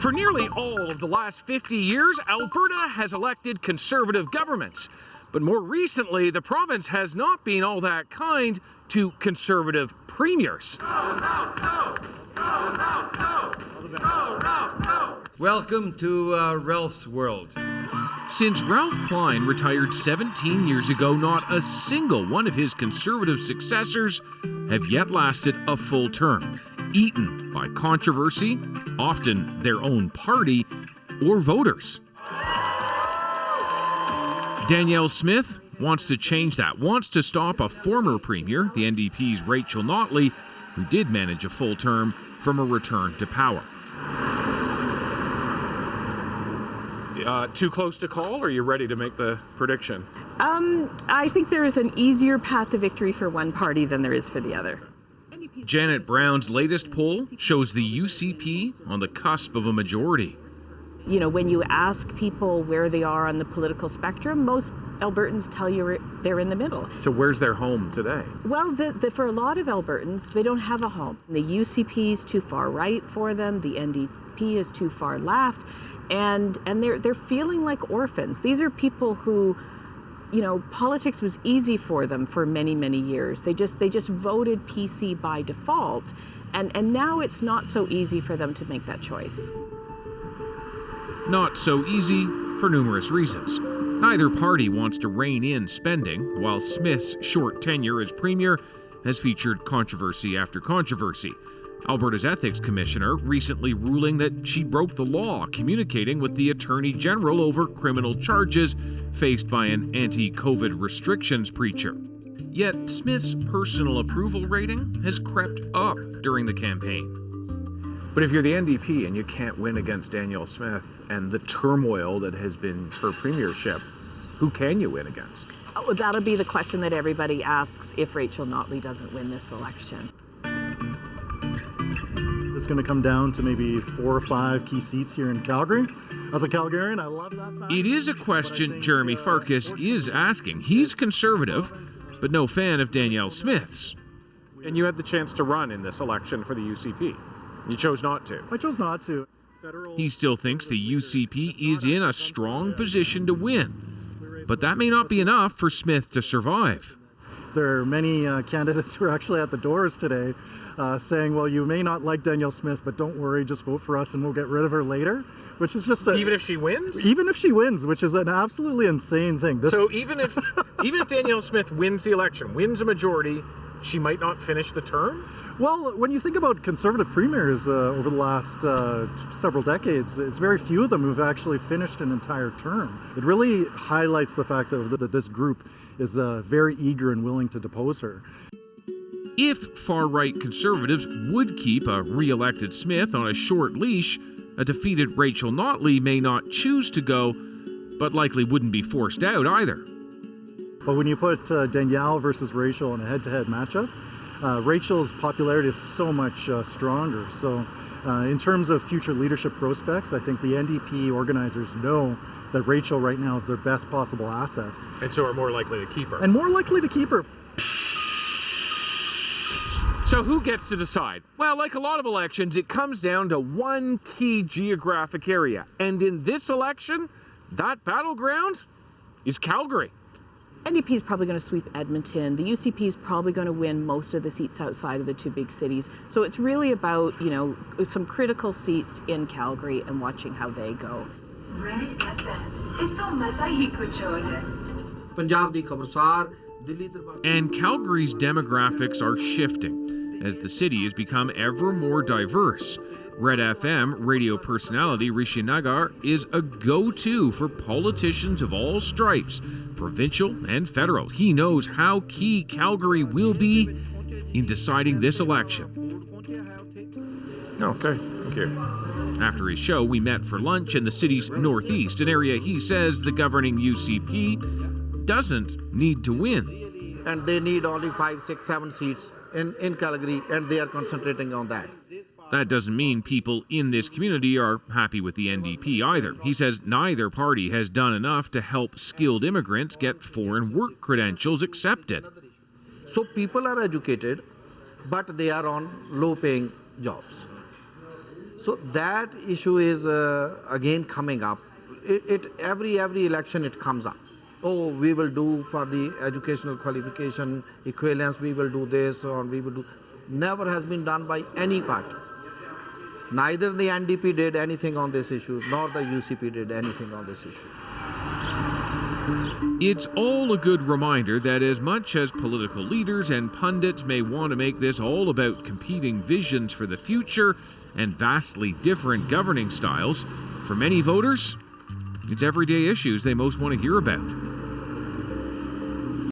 For nearly all of the last 50 years, Alberta has elected Conservative governments. But more recently, the province has not been all that kind to Conservative premiers. Welcome to Ralph's world. Since Ralph Klein retired 17 years ago, not a single one of his Conservative successors have yet lasted a full term, eaten by controversy, often their own party, or voters. Danielle Smith wants to change that, wants to stop a former premier, the NDP's Rachel Notley, who did manage a full term, from a return to power. Too close to call, or are you ready to make the prediction? I think there is an easier path to victory for one party than there is for the other. Janet Brown's latest poll shows the UCP on the cusp of a majority. You know, when you ask people where they are on the political spectrum, most Albertans tell you they're in the middle. So where's their home today? Well, for a lot of Albertans, they don't have a home. The UCP is too far right for them. The NDP is too far left. And they're feeling like orphans. These are people who, you know, politics was easy for them for many, many years. They just voted PC by default, and now it's not so easy for them to make that choice. Not so easy for numerous reasons. Neither party wants to rein in spending, while Smith's short tenure as premier has featured controversy after controversy. Alberta's Ethics Commissioner recently ruling that she broke the law, communicating with the Attorney General over criminal charges faced by an anti-COVID restrictions preacher. Yet Smith's personal approval rating has crept up during the campaign. But if you're the NDP and you can't win against Danielle Smith and the turmoil that has been her premiership, who can you win against? Oh, that'll be the question that everybody asks if Rachel Notley doesn't win this election. It's going to come down to maybe 4 or 5 key seats here in Calgary. As a Calgarian, I love that fact. It is a question Jeremy Farkas is asking. He's Conservative, but no fan of Danielle Smith's. And you had the chance to run in this election for the UCP. You chose not to. I chose not to. He still thinks the UCP is in a strong position to win. But that may not be enough for Smith to survive. There are many candidates who are actually at the doors today saying, well, you may not like Danielle Smith, but don't worry, just vote for us and we'll get rid of her later, which is just even if she wins? Even if she wins, which is an absolutely insane thing. So even if Danielle Smith wins the election, wins a majority, she might not finish the term? Well, when you think about Conservative premiers over the last several decades, it's very few of them who've actually finished an entire term. It really highlights the fact that this group is very eager and willing to depose her. If far-right Conservatives would keep a re-elected Smith on a short leash, a defeated Rachel Notley may not choose to go, but likely wouldn't be forced out either. But when you put Danielle versus Rachel in a head-to-head matchup, Rachel's popularity is so much stronger. So in terms of future leadership prospects, I think the NDP organizers know that Rachel right now is their best possible asset. And so are more likely to keep her. And more likely to keep her. So who gets to decide? Well, like a lot of elections, it comes down to one key geographic area. And in this election, that battleground is Calgary. NDP is probably going to sweep Edmonton. The UCP is probably going to win most of the seats outside of the 2 big cities. So it's really about, you know, some critical seats in Calgary and watching how they go. And Calgary's demographics are shifting as the city has become ever more diverse. Red FM radio personality Rishi Nagar is a go-to for politicians of all stripes, provincial and federal. He knows how key Calgary will be in deciding this election. Okay, thank you. After his show, we met for lunch in the city's northeast, an area he says the governing UCP doesn't need to win. And they need only 5, 6, 7 seats in Calgary, and they are concentrating on that. That doesn't mean people in this community are happy with the NDP either. He says neither party has done enough to help skilled immigrants get foreign work credentials accepted. So people are educated, but they are on low-paying jobs. So that issue is again coming up. Every election it comes up. Oh, we will do for the educational qualification equivalence, we will do this, or we will do. Never has been done by any party. Neither the NDP did anything on this issue, nor the UCP did anything on this issue. It's all a good reminder that as much as political leaders and pundits may want to make this all about competing visions for the future and vastly different governing styles, for many voters, it's everyday issues they most want to hear about.